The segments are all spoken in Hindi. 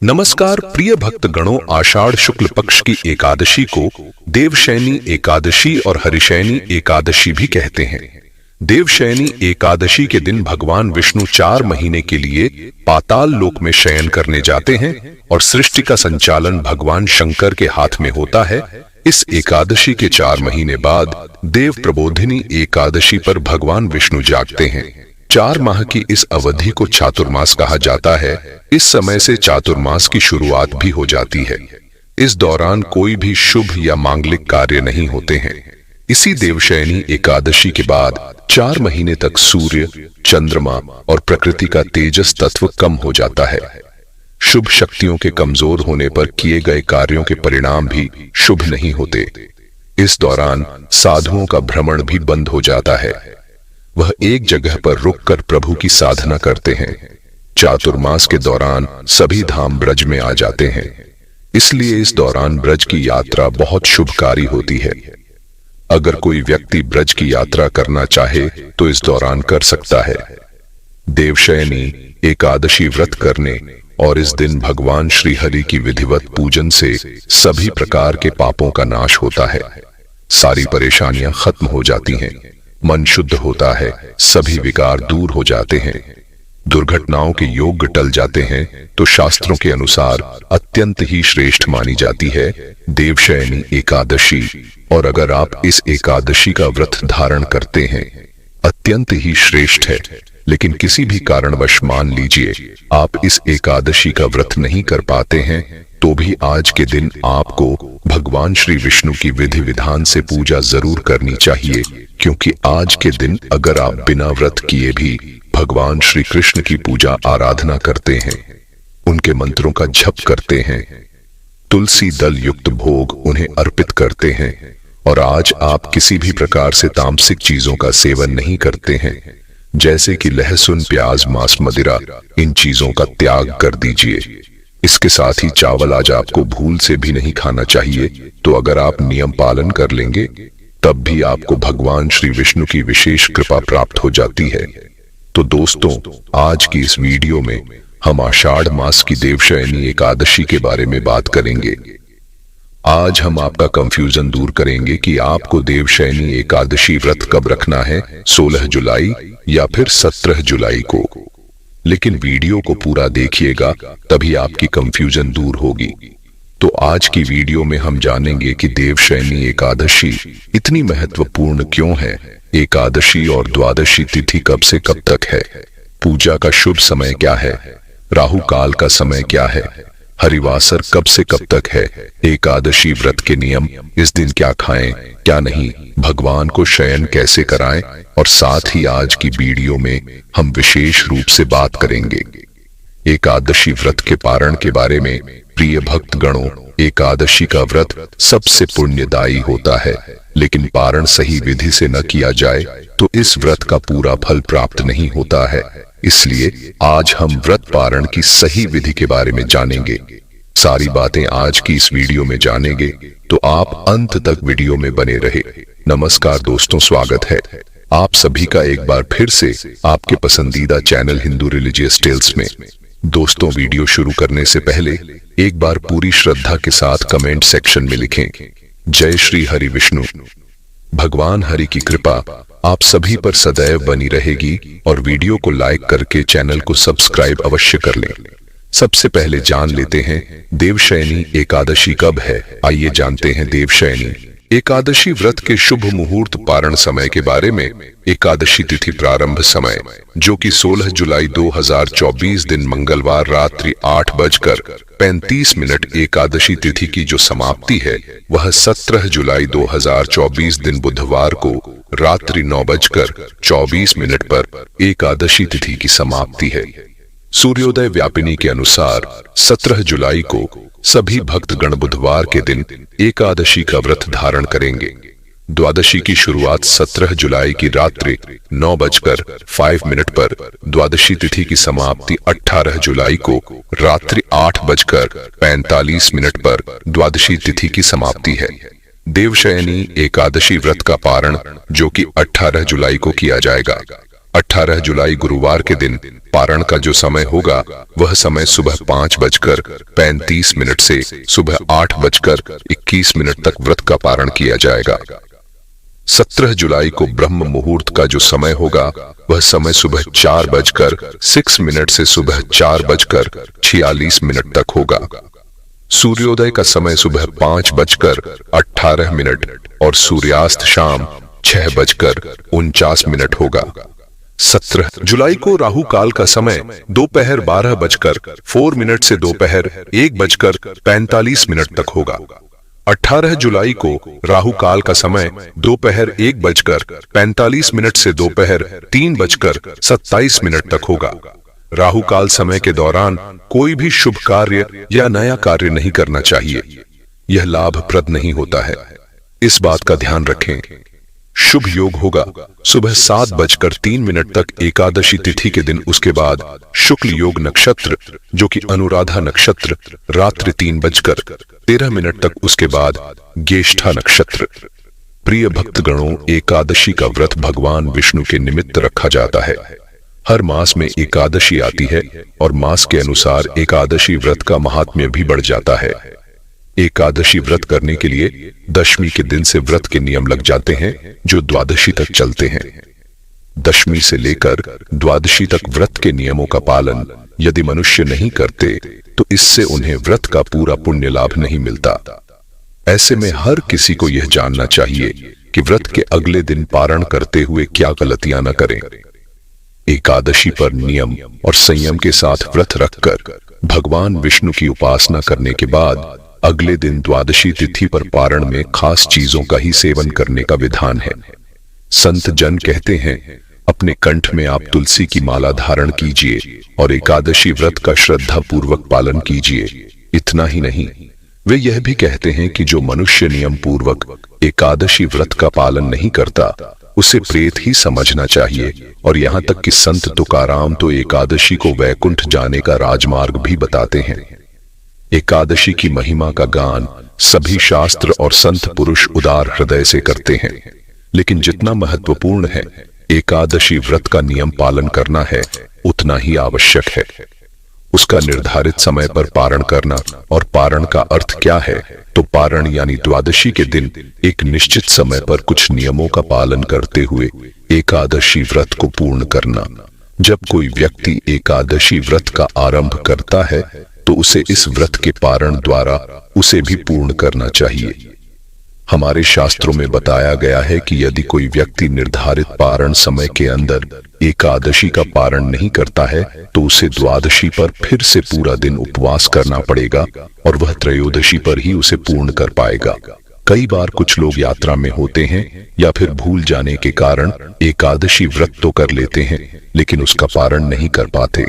नमस्कार प्रिय भक्त गणों, आषाढ़ शुक्ल पक्ष की एकादशी को देवशयनी एकादशी और हरिशयनी एकादशी भी कहते हैं। देवशयनी एकादशी के दिन भगवान विष्णु 4 महीने के लिए पाताल लोक में शयन करने जाते हैं और सृष्टि का संचालन भगवान शंकर के हाथ में होता है। इस एकादशी के 4 महीने बाद देव प्रबोधिनी एकादशी पर भगवान विष्णु जागते हैं। 4 माह की इस अवधि को चातुर्मास कहा जाता है। इस समय से चातुर्मास की शुरुआत भी हो जाती है। इस दौरान कोई भी शुभ या मांगलिक कार्य नहीं होते हैं। इसी देवशयनी एकादशी के बाद 4 महीने तक सूर्य, चंद्रमा और प्रकृति का तेजस तत्व कम हो जाता है। शुभ शक्तियों के कमजोर होने पर किए गए कार्यों के परिणाम भी शुभ नहीं होते। इस दौरान साधुओं का भ्रमण भी बंद हो जाता है। वह एक जगह पर रुककर प्रभु की साधना करते हैं। चातुर्मास के दौरान सभी धाम ब्रज में आ जाते हैं, इसलिए इस दौरान ब्रज की यात्रा बहुत शुभकारी होती है। अगर कोई व्यक्ति ब्रज की यात्रा करना चाहे तो इस दौरान कर सकता है। देवशयनी एकादशी व्रत करने और इस दिन भगवान श्री हरि की विधिवत पूजन से सभी प्रकार के पापों का नाश होता है। सारी परेशानियां खत्म हो जाती हैं, मन शुद्ध होता है, सभी विकार दूर हो जाते हैं, दुर्घटनाओं के योग टल जाते हैं। तो शास्त्रों के अनुसार अत्यंत ही श्रेष्ठ मानी जाती है देवशयनी एकादशी। और अगर आप इस एकादशी का व्रत धारण करते हैं, अत्यंत ही श्रेष्ठ है। लेकिन किसी भी कारणवश मान लीजिए आप इस एकादशी का व्रत नहीं कर पाते हैं, तो भी आज के दिन आपको भगवान श्री विष्णु की विधि विधान से पूजा जरूर करनी चाहिए, क्योंकि आज के दिन अगर आप बिना व्रत किए भी भगवान श्री कृष्ण की पूजा आराधना करते हैं, उनके मंत्रों का जप करते हैं, तुलसी दल युक्त भोग उन्हें अर्पित करते हैं, और आज आप किसी भी प्रकार से तामसिक चीजों का सेवन नहीं करते हैं, जैसे कि लहसुन, प्याज, मांस, मदिरा, इन चीजों का त्याग कर दीजिए। इसके साथ ही चावल आज आपको भूल से भी नहीं खाना चाहिए। तो अगर आप नियम पालन कर लेंगे तब भी आपको भगवान श्री विष्णु की विशेष कृपा प्राप्त हो जाती है। तो दोस्तों, आज की इस वीडियो में हम आषाढ़ मास की देवशयनी एकादशी के बारे में बात करेंगे। आज हम आपका कंफ्यूजन दूर करेंगे कि आपको देवशयनी एकादशी व्रत कब रखना है, 16 जुलाई या फिर 17 जुलाई को। लेकिन वीडियो को पूरा देखिएगा, तभी आपकी कंफ्यूजन दूर होगी। तो आज की वीडियो में हम जानेंगे कि देवशयनी एकादशी इतनी महत्वपूर्ण क्यों है, एकादशी और द्वादशी तिथि कब से कब तक है, पूजा का शुभ समय क्या है, राहु काल का समय क्या है, हरिवासर कब से कब तक है, एकादशी व्रत के नियम, इस दिन क्या खाएं क्या नहीं, भगवान को शयन कैसे कराएं, और साथ ही आज की वीडियो में हम विशेष रूप से बात करेंगे एकादशी व्रत के पारण के बारे में। प्रिय भक्त गणों, एकादशी का व्रत सबसे पुण्यदायी होता है, लेकिन पारण सही विधि से न किया जाए तो इस व्रत का पूरा फल प्राप्त नहीं होता है। इसलिए आज हम व्रत पारण की सही विधि के बारे में जानेंगे। सारी बातें आज की इस वीडियो में जानेंगे, तो आप अंत तक वीडियो में बने रहे। नमस्कार दोस्तों, स्वागत है आप सभी का एक बार फिर से आपके पसंदीदा चैनल हिंदू रिलीजियस टेल्स में। दोस्तों, वीडियो शुरू करने से पहले एक बार पूरी श्रद्धा के साथ कमेंट सेक्शन में लिखें, जय श्री हरि विष्णु। भगवान हरि की कृपा आप सभी पर सदैव बनी रहेगी, और वीडियो को लाइक करके चैनल को सब्सक्राइब अवश्य कर लें। सबसे पहले जान लेते हैं देवशयनी एकादशी कब है। आइए जानते हैं देवशयनी एकादशी व्रत के शुभ मुहूर्त पारण समय के बारे में। एकादशी तिथि प्रारंभ समय, जो कि 16 जुलाई 2024 दिन मंगलवार रात्रि 8:35। एकादशी तिथि की जो समाप्ति है वह 17 जुलाई 2024 दिन बुधवार को रात्रि 9:24 पर एकादशी तिथि की समाप्ति है। सूर्योदय व्यापिनी के अनुसार 17 जुलाई को सभी भक्तगण बुधवार के दिन एकादशी का व्रत धारण करेंगे। द्वादशी की शुरुआत 17 जुलाई की रात्रि 9:05 पर, द्वादशी तिथि की समाप्ति 18 जुलाई को रात्रि 8:45 पर द्वादशी तिथि की समाप्ति है। देवशयनी एकादशी व्रत का पारण जो कि 18 जुलाई को किया जाएगा। 18 जुलाई गुरुवार के दिन पारण का जो समय होगा वह समय सुबह 5:35 से सुबह 8:21 तक व्रत का पारण किया जाएगा। 17 जुलाई को ब्रह्म मुहूर्त का जो समय होगा वह समय सुबह 4:06 से सुबह 4:46 तक होगा। सूर्योदय का समय सुबह 5:18 और सूर्यास्त शाम 6:49 होगा। 17 जुलाई को राहु काल का समय दोपहर 12:04 से दोपहर 1:45 तक होगा। 18 जुलाई को राहु काल का समय दोपहर 1:45 से दोपहर 3:27 तक होगा। राहु काल समय के दौरान कोई भी शुभ कार्य या नया कार्य नहीं करना चाहिए, यह लाभप्रद नहीं होता है, इस बात का ध्यान रखें। शुभ योग होगा सुबह 7:03 तक एकादशी तिथि के दिन, उसके बाद शुक्ल योग नक्षत्र जो कि अनुराधा नक्षत्र रात्रि 3:13 तक, उसके बाद ज्येष्ठा नक्षत्र। प्रिय भक्तगणों, एकादशी का व्रत भगवान विष्णु के निमित्त रखा जाता है। हर मास में एकादशी आती है और मास के अनुसार एकादशी व्रत का महात्म्य भी बढ़ जाता है। एकादशी व्रत करने के लिए दशमी के दिन से व्रत के नियम लग जाते हैं जो द्वादशी तक चलते हैं। दशमी से लेकर द्वादशी तक व्रत के नियमों का पालन यदि मनुष्य नहीं करते तो इससे उन्हें व्रत का पूरा पुण्य लाभ नहीं मिलता। ऐसे में हर किसी को यह जानना चाहिए कि व्रत के अगले दिन पारण करते हुए क्या गलतियां न करें। एकादशी पर नियम और संयम के साथ व्रत रखकर भगवान विष्णु की उपासना करने के बाद अगले दिन द्वादशी तिथि पर पारण में खास चीजों का ही सेवन करने का विधान है। संत जन कहते हैं, अपने कंठ में आप तुलसी की माला धारण कीजिए और एकादशी व्रत का श्रद्धा पूर्वक पालन कीजिए। इतना ही नहीं, वे यह भी कहते हैं कि जो मनुष्य नियम पूर्वक एकादशी व्रत का पालन नहीं करता उसे प्रेत ही समझना चाहिए। और यहाँ तक कि संत तुकाराम तो एकादशी को वैकुंठ जाने का राजमार्ग भी बताते हैं। एकादशी की महिमा का गान सभी शास्त्र और संत पुरुष उदार हृदय से करते हैं, लेकिन जितना महत्वपूर्ण है एकादशी व्रत का नियम पालन करना है उतना ही आवश्यक है। उसका निर्धारित समय पर पारण करना। और पारण का अर्थ क्या है? तो पारण यानी द्वादशी के दिन एक निश्चित समय पर कुछ नियमों का पालन करते हुए एकादशी व्रत को पूर्ण करना। जब कोई व्यक्ति एकादशी व्रत का आरंभ करता है तो उसे इस व्रत के पारण द्वारा उसे भी पूर्ण करना चाहिए। हमारे शास्त्रों में बताया गया है कि यदि कोई व्यक्ति निर्धारित पारण समय के अंदर एकादशी का पारण नहीं करता है तो उसे द्वादशी पर फिर से पूरा दिन उपवास करना पड़ेगा और वह त्रयोदशी पर ही उसे पूर्ण कर पाएगा। कई बार कुछ लोग यात्रा में होते हैं या फिर भूल जाने के कारण एकादशी व्रत तो कर लेते हैं लेकिन उसका पारण नहीं कर पाते।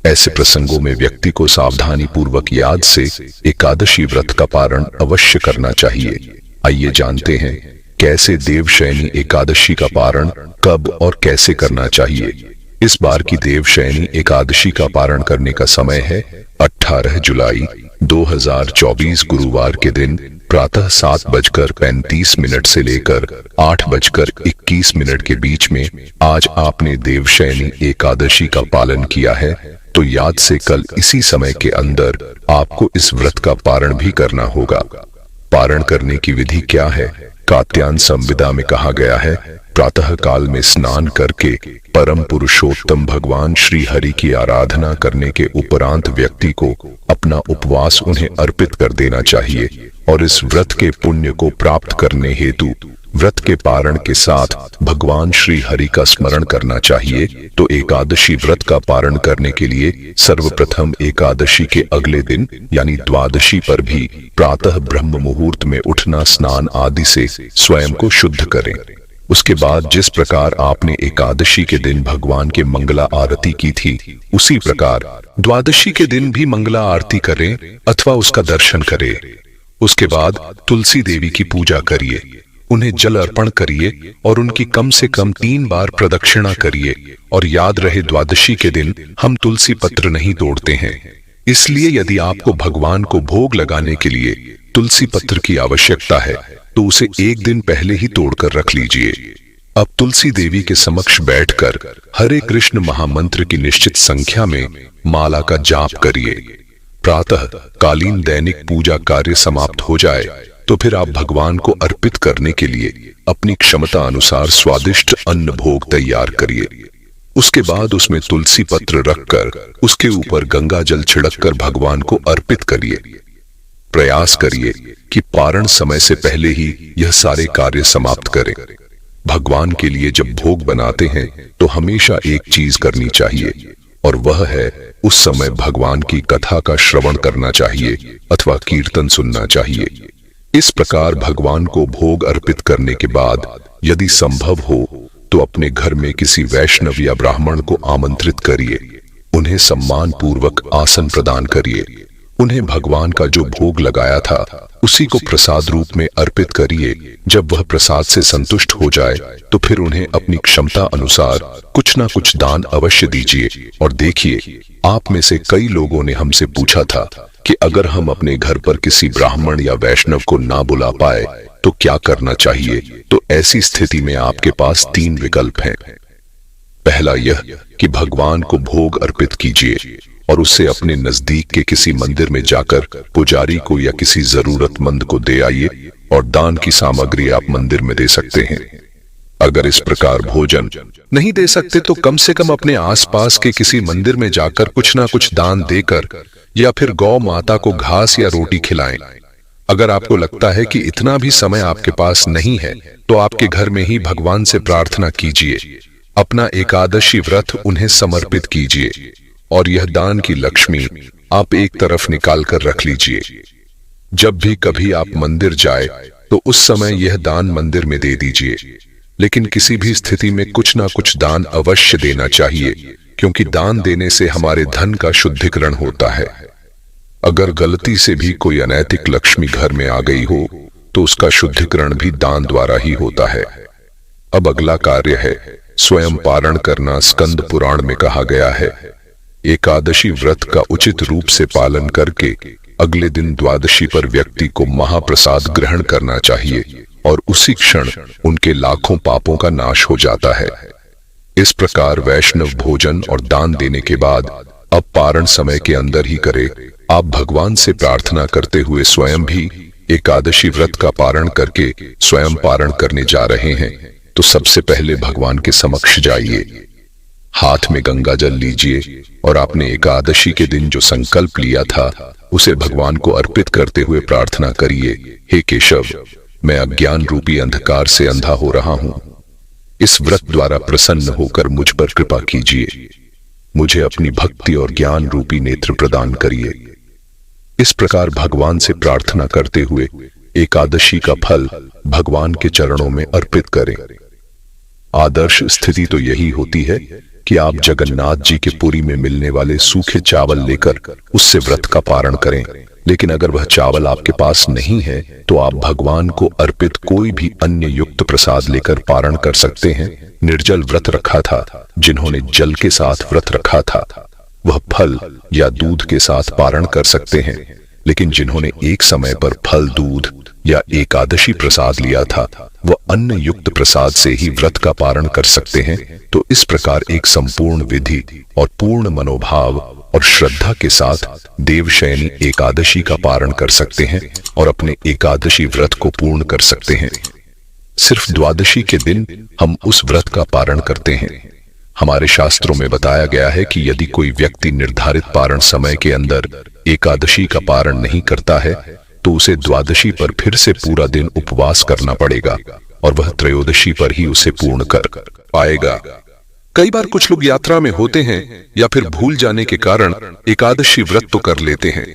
ऐसे प्रसंगों में व्यक्ति को सावधानी पूर्वक याद से एकादशी व्रत का पारण अवश्य करना चाहिए। आइए जानते हैं कैसे देवशयनी एकादशी का पारण कब और कैसे करना चाहिए। इस बार की देवशयनी एकादशी का पारण करने का समय है 18 जुलाई 2024 गुरुवार के दिन प्रातः 7:35 से लेकर 8:21 के बीच में। आज आपने देवशयनी एकादशी का पालन किया है तो याद से कल इसी समय के अंदर आपको इस व्रत का पारण भी करना होगा। पारण करने की विधि क्या है? कात्यायन संविदा में कहा गया है, प्रातः काल में स्नान करके परम पुरुषोत्तम भगवान श्री हरि की आराधना करने के उपरांत व्यक्ति को अपना उपवास उन्हें अर्पित कर देना चाहिए और इस व्रत के पुण्य को प्राप्त करने हेतु व्रत के पारण के साथ भगवान श्री हरि का स्मरण करना चाहिए। तो एकादशी व्रत का पारण करने के लिए सर्वप्रथम एकादशी के अगले दिन यानी द्वादशी पर भी प्रातः ब्रह्म मुहूर्त में उठना, स्नान आदि से स्वयं को शुद्ध करें। उसके बाद जिस प्रकार आपने एकादशी के दिन भगवान के मंगला आरती की थी उसी प्रकार द्वादशी के दिन भी मंगला आरती करें अथवा उसका दर्शन करें। उसके बाद तुलसी देवी की पूजा करिए, उन्हें जल अर्पण करिए और उनकी कम से कम 3 बार प्रदक्षिणा करिए। और याद रहे द्वादशी के दिन हम तुलसी पत्र नहीं तोड़ते हैं, इसलिए यदि आपको भगवान को भोग लगाने के लिए तुलसी पत्र की आवश्यकता है तो उसे एक दिन पहले ही तोड़कर रख लीजिए। अब तुलसी देवी के समक्ष बैठकर हरे कृष्ण महामंत्र की निश्चित संख्या में माला का जाप करिए। प्रातः कालीन दैनिक पूजा कार्य समाप्त हो जाए तो फिर आप भगवान को अर्पित करने के लिए अपनी क्षमता अनुसार स्वादिष्ट अन्न भोग तैयार करिए। उसके बाद उसमें तुलसी पत्र रखकर उसके ऊपर गंगा जल छिड़ककर भगवान को अर्पित करिए। प्रयास करिए कि पारण समय से पहले ही यह सारे कार्य समाप्त करें। भगवान के लिए जब भोग बनाते हैं तो हमेशा एक चीज करनी चाहिए और वह है उस समय भगवान की कथा का श्रवण करना चाहिए अथवा कीर्तन सुनना चाहिए। इस प्रकार भगवान को भोग अर्पित करने के बाद यदि संभव हो तो अपने घर में किसी वैष्णव या ब्राह्मण को आमंत्रित करिए। उन्हें सम्मान पूर्वक आसन प्रदान करिए। उन्हें भगवान का जो भोग लगाया था उसी को प्रसाद रूप में अर्पित करिए। जब वह प्रसाद से संतुष्ट हो जाए तो फिर उन्हें अपनी क्षमता अनुसार कुछ ना कुछ दान अवश्य दीजिए। और देखिए, आप में से कई लोगों ने हमसे पूछा था कि अगर हम अपने घर पर किसी ब्राह्मण या वैष्णव को ना बुला पाए तो क्या करना चाहिए। तो ऐसी स्थिति में आपके पास 3 विकल्प हैं। पहला यह कि भगवान को भोग अर्पित कीजिए और उसे अपने नजदीक के किसी मंदिर में जाकर पुजारी को या किसी जरूरतमंद को दे आइए और दान की सामग्री आप मंदिर में दे सकते हैं। अगर इस प्रकार भोजन नहीं दे सकते तो कम से कम अपने आसपास के किसी मंदिर में जाकर कुछ ना कुछ दान देकर या फिर गौ माता को घास या रोटी खिलाएं। अगर आपको लगता है कि इतना भी समय आपके पास नहीं है तो आपके घर में ही भगवान से प्रार्थना कीजिए। अपना एकादशी व्रत उन्हें समर्पित कीजिए और यह दान की लक्ष्मी आप एक तरफ निकाल कर रख लीजिए। जब भी कभी आप मंदिर जाए तो उस समय यह दान मंदिर में दे दीजिए। लेकिन किसी भी स्थिति में कुछ ना कुछ दान अवश्य देना चाहिए, क्योंकि दान देने से हमारे धन का शुद्धिकरण होता है। अगर गलती से भी कोई अनैतिक लक्ष्मी घर में आ गई हो तो उसका शुद्धिकरण भी दान द्वारा ही होता है। अब अगला कार्य है स्वयं पारण करना। स्कंद पुराण में कहा गया है, एकादशी व्रत का उचित रूप से पालन करके अगले दिन द्वादशी पर व्यक्ति को महाप्रसाद ग्रहण करना चाहिए और उसी क्षण उनके लाखों पापों का नाश हो जाता है। इस प्रकार वैष्णव भोजन और दान देने के बाद अब पारण समय के अंदर ही करे। आप भगवान से प्रार्थना करते हुए स्वयं भी एकादशी व्रत का पारण करके स्वयं पारण करने जा रहे हैं तो सबसे पहले भगवान के समक्ष जाइए, हाथ में गंगा जल लीजिए और आपने एकादशी के दिन जो संकल्प लिया था उसे भगवान को अर्पित करते हुए प्रार्थना करिए, हे केशव, मैं अज्ञान रूपी अंधकार से अंधा हो रहा हूं। इस व्रत द्वारा प्रसन्न होकर मुझ पर कृपा कीजिए। मुझे अपनी भक्ति और ज्ञान रूपी नेत्र प्रदान करिए। इस प्रकार भगवान से प्रार्थना करते हुए एकादशी का फल भगवान के चरणों में अर्पित करें। आदर्श स्थिति तो यही होती है कि आप जगन्नाथ जी के पुरी में मिलने वाले सूखे चावल लेकर उससे व्रत का पारण करें। लेकिन अगर वह चावल आपके पास नहीं है तो आप भगवान को अर्पित कोई भी अन्य युक्त प्रसाद लेकर पारण कर सकते हैं। निर्जल व्रत रखा था जिन्होंने जल के साथ व्रत रखा था वह फल या दूध के साथ पारण कर सकते हैं, लेकिन जिन्होंने एक समय पर फल, दूध या एकादशी प्रसाद लिया था वह अन्न युक्त प्रसाद से ही व्रत का पारण कर सकते हैं। तो इस प्रकार एक संपूर्ण विधि और पूर्ण मनोभाव और श्रद्धा के साथ देवशयनी एकादशी का पारण कर सकते हैं और अपने एकादशी व्रत को पूर्ण कर सकते हैं। सिर्फ द्वादशी के दिन हम उस व्रत का पारण करते हैं। हमारे शास्त्रों में बताया गया है कि यदि कोई व्यक्ति निर्धारित पारण समय के अंदर एकादशी का पारण नहीं करता है तो उसे द्वादशी पर फिर से पूरा दिन उपवास करना पड़ेगा और वह त्रयोदशी पर ही उसे पूर्ण कर पाएगा। कई बार कुछ लोग यात्रा में होते हैं या फिर भूल जाने के कारण एकादशी व्रत तो कर लेते हैं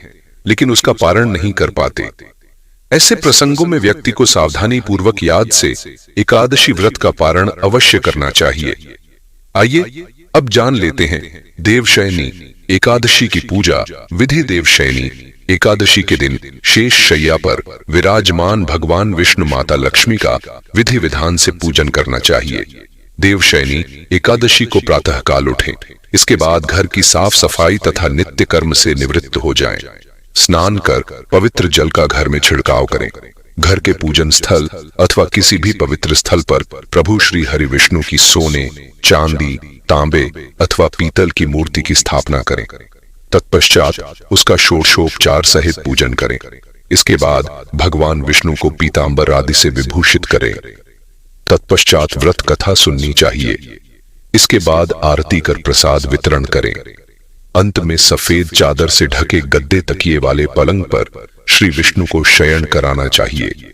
लेकिन उसका पारण नहीं कर पाते। ऐसे प्रसंगों में व्यक्ति को सावधानी पूर्वक याद से एकादशी व्रत का पारण अवश्य करना चाहिए। आइए अब जान लेते हैं देवशयनी एकादशी की पूजा विधि। देवशयनी एकादशी के दिन शेष शैया पर विराजमान भगवान विष्णु माता लक्ष्मी का विधि विधान से पूजन करना चाहिए। देवशयनी एकादशी को प्रातः काल उठें। इसके बाद घर की साफ सफाई तथा नित्य कर्म से निवृत्त हो जाएं। स्नान कर पवित्र जल का घर में छिड़काव करें। घर के पूजन स्थल अथवा किसी भी पवित्र स्थल पर प्रभु श्री हरि विष्णु की सोने, चांदी, तांबे अथवा पीतल की मूर्ति की स्थापना करें। तत्पश्चात उसका षोडशोपचार सहित पूजन करें। इसके बाद भगवान विष्णु को पीतांबर आदि से विभूषित करें। तत्पश्चात व्रत कथा सुननी चाहिए। इसके बाद आरती कर प्रसाद वितरण करें। अंत में सफेद चादर से ढके गद्दे तकिए वाले पलंग पर श्री विष्णु को शयन कराना चाहिए।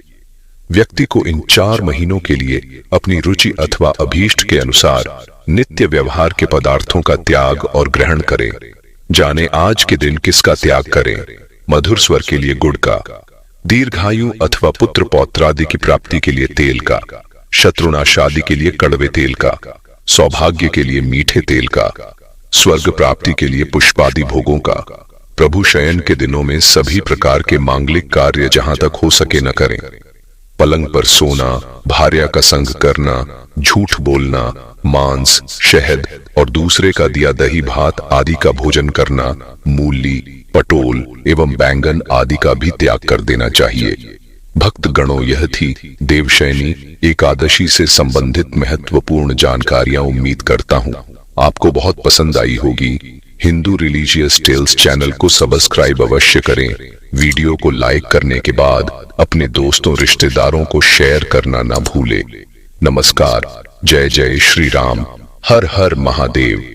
व्यक्ति को इन 4 महीनों के लिए अपनी रुचि अथवा अभीष्ट के अनुसार नित्य व्यवहार के पदार्थों का त्याग और ग्रहण करें। जाने आज के दिन किसका त्याग करें। मधुर स्वर के लिए गुड़ का, दीर्घायु अथवा पुत्र पौत्रादि की प्राप्ति के लिए तेल का, शत्रुनाश आदि के लिए कड़वे तेल का, सौभाग्य के लिए मीठे तेल का, स्वर्ग प्राप्ति के लिए पुष्पादि भोगों का। प्रभु शयन के दिनों में सभी प्रकार के मांगलिक कार्य जहां तक हो सके न करें। पलंग पर सोना, भार्या का संग करना, झूठ बोलना, मांस, शहद और दूसरे का दिया दही भात आदि का भोजन करना, मूली, पटोल एवं बैंगन आदि का भी त्याग कर देना चाहिए। भक्त गणों, यह थी देवशयनी एकादशी से संबंधित महत्वपूर्ण जानकारियां। उम्मीद करता हूं आपको बहुत पसंद आई होगी। हिंदू रिलीजियस टेल्स चैनल को सब्सक्राइब अवश्य करें। वीडियो को लाइक करने के बाद अपने दोस्तों रिश्तेदारों को शेयर करना ना भूलें। नमस्कार। जय जय श्री राम। हर हर महादेव।